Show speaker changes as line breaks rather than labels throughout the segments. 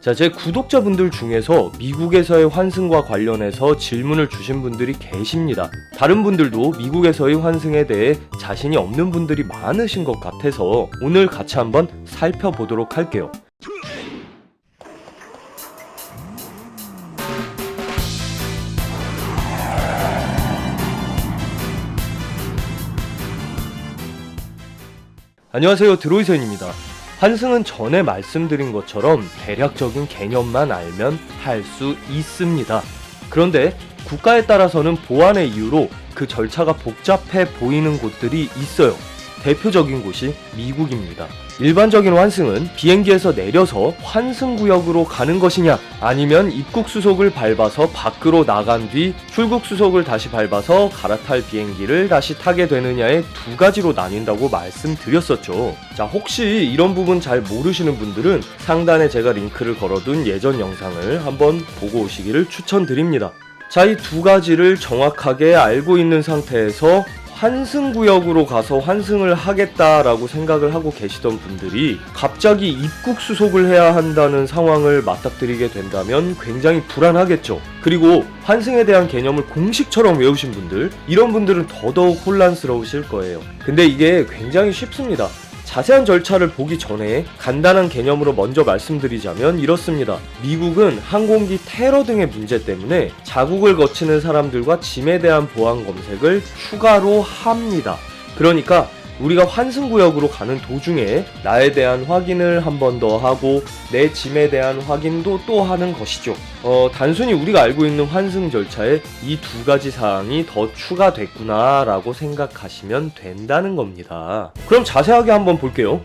자, 제 구독자분들 중에서 미국에서의 환승과 관련해서 질문을 주신 분들이 계십니다. 다른 분들도 미국에서의 환승에 대해 자신이 없는 분들이 많으신 것 같아서 오늘 같이 한번 살펴보도록 할게요. 안녕하세요, 드로이센입니다. 환승은 전에 말씀드린 것처럼 대략적인 개념만 알면 할 수 있습니다. 그런데 국가에 따라서는 보안의 이유로 그 절차가 복잡해 보이는 곳들이 있어요. 대표적인 곳이 미국입니다. 일반적인 환승은 비행기에서 내려서 환승구역으로 가는 것이냐, 아니면 입국수속을 밟아서 밖으로 나간 뒤 출국수속을 다시 밟아서 갈아탈 비행기를 다시 타게 되느냐의 두 가지로 나뉜다고 말씀드렸었죠. 자, 혹시 이런 부분 잘 모르시는 분들은 상단에 제가 링크를 걸어둔 예전 영상을 한번 보고 오시기를 추천드립니다. 자, 이 두 가지를 정확하게 알고 있는 상태에서 환승구역으로 가서 환승을 하겠다라고 생각을 하고 계시던 분들이 갑자기 입국 수속을 해야 한다는 상황을 맞닥뜨리게 된다면 굉장히 불안하겠죠. 그리고 환승에 대한 개념을 공식처럼 외우신 분들, 이런 분들은 더더욱 혼란스러우실 거예요. 근데 이게 굉장히 쉽습니다. 자세한 절차를 보기 전에 간단한 개념으로 먼저 말씀드리자면 이렇습니다. 미국은 항공기 테러 등의 문제 때문에 자국을 거치는 사람들과 짐에 대한 보안 검색을 추가로 합니다. 그러니까 우리가 환승구역으로 가는 도중에 나에 대한 확인을 한 번 더 하고 내 짐에 대한 확인도 또 하는 것이죠. 단순히 우리가 알고 있는 환승 절차에 이 두 가지 사항이 더 추가됐구나 라고 생각하시면 된다는 겁니다. 그럼 자세하게 한번 볼게요.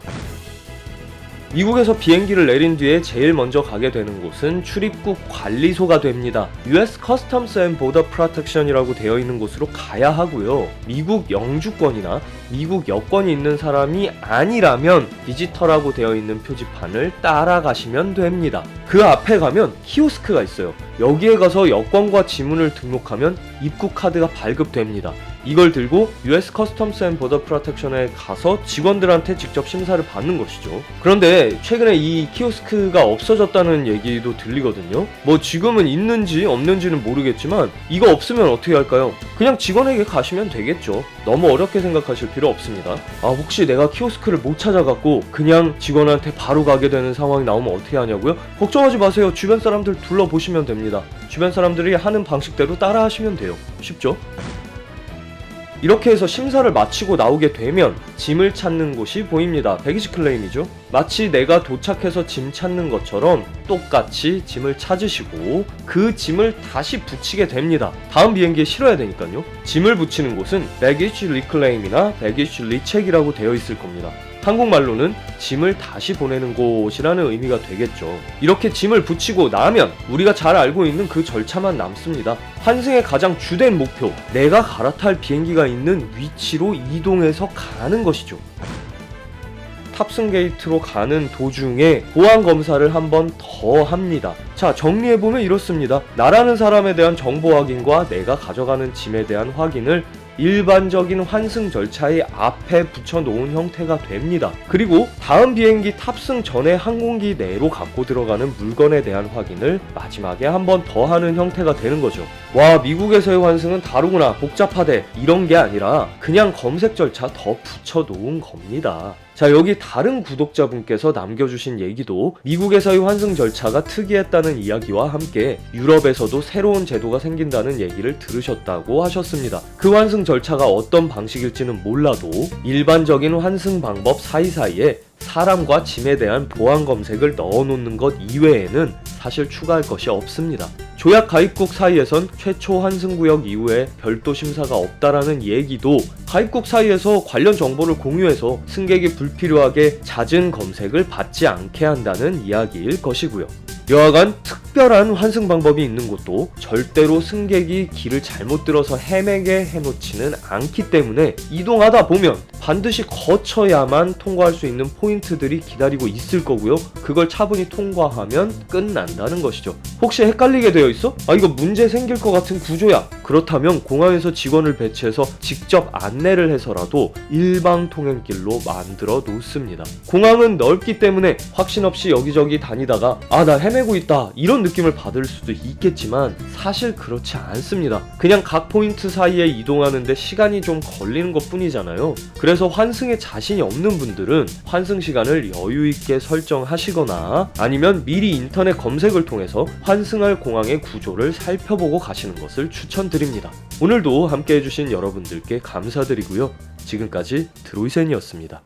미국에서 비행기를 내린 뒤에 제일 먼저 가게 되는 곳은 출입국 관리소가 됩니다. US Customs and Border Protection이라고 되어 있는 곳으로 가야 하고요. 미국 영주권이나 미국 여권이 있는 사람이 아니라면 비지터라고 되어 있는 표지판을 따라가시면 됩니다. 그 앞에 가면 키오스크가 있어요. 여기에 가서 여권과 지문을 등록하면 입국 카드가 발급됩니다. 이걸 들고 US Customs and Border Protection에 가서 직원들한테 직접 심사를 받는 것이죠. 그런데 최근에 이 키오스크가 없어졌다는 얘기도 들리거든요. 뭐 지금은 있는지 없는지는 모르겠지만 이거 없으면 어떻게 할까요? 그냥 직원에게 가시면 되겠죠. 너무 어렵게 생각하실 필요 없습니다. 혹시 내가 키오스크를 못 찾아갖고 그냥 직원한테 바로 가게 되는 상황이 나오면 어떻게 하냐고요? 걱정하지 마세요. 주변 사람들 둘러보시면 됩니다. 주변 사람들이 하는 방식대로 따라 하시면 돼요. 쉽죠? 이렇게 해서 심사를 마치고 나오게 되면 짐을 찾는 곳이 보입니다. 배기지 클레임이죠. 마치 내가 도착해서 짐 찾는 것처럼 똑같이 짐을 찾으시고 그 짐을 다시 붙이게 됩니다. 다음 비행기에 실어야 되니까요. 짐을 붙이는 곳은 배기지 리클레임이나 배기지 리책이라고 되어 있을 겁니다. 한국말로는 짐을 다시 보내는 곳이라는 의미가 되겠죠. 이렇게 짐을 붙이고 나면 우리가 잘 알고 있는 그 절차만 남습니다. 환승의 가장 주된 목표, 내가 갈아탈 비행기가 있는 위치로 이동해서 가는 것이죠. 탑승 게이트로 가는 도중에 보안 검사를 한 번 더 합니다. 자, 정리해보면 이렇습니다. 나라는 사람에 대한 정보 확인과 내가 가져가는 짐에 대한 확인을 일반적인 환승 절차의 앞에 붙여놓은 형태가 됩니다. 그리고 다음 비행기 탑승 전에 항공기 내로 갖고 들어가는 물건에 대한 확인을 마지막에 한 번 더 하는 형태가 되는 거죠. 와, 미국에서의 환승은 다르구나, 복잡하대, 이런 게 아니라 그냥 검색 절차 더 붙여놓은 겁니다. 자, 여기 다른 구독자분께서 남겨주신 얘기도 미국에서의 환승 절차가 특이했다는 이야기와 함께 유럽에서도 새로운 제도가 생긴다는 얘기를 들으셨다고 하셨습니다. 그 환승 절차가 어떤 방식일지는 몰라도 일반적인 환승 방법 사이사이에 사람과 짐에 대한 보안 검색을 넣어놓는 것 이외에는 사실 추가할 것이 없습니다. 조약 가입국 사이에선 최초 환승구역 이후에 별도 심사가 없다라는 얘기도 가입국 사이에서 관련 정보를 공유해서 승객이 불필요하게 잦은 검색을 받지 않게 한다는 이야기일 것이고요. 여하간 특별한 환승 방법이 있는 곳도 절대로 승객이 길을 잘못 들어서 헤매게 해놓지는 않기 때문에 이동하다 보면 반드시 거쳐야만 통과할 수 있는 포인트들이 기다리고 있을 거고요. 그걸 차분히 통과하면 끝난다는 것이죠. 혹시 헷갈리게 되어 있어? 이거 문제 생길 것 같은 구조야. 그렇다면 공항에서 직원을 배치해서 직접 안내를 해서라도 일방 통행길로 만들어 놓습니다. 공항은 넓기 때문에 확신 없이 여기저기 다니다가 나 헤매고 있다 이런 느낌을 받을 수도 있겠지만 사실 그렇지 않습니다. 그냥 각 포인트 사이에 이동하는데 시간이 좀 걸리는 것 뿐이잖아요. 그래서 환승에 자신이 없는 분들은 환승 시간을 여유 있게 설정하시거나 아니면 미리 인터넷 검색을 통해서 환승할 공항의 구조를 살펴보고 가시는 것을 추천드립니다. 오늘도 함께 해주신 여러분들께 감사드리고요. 지금까지 드로이센이었습니다.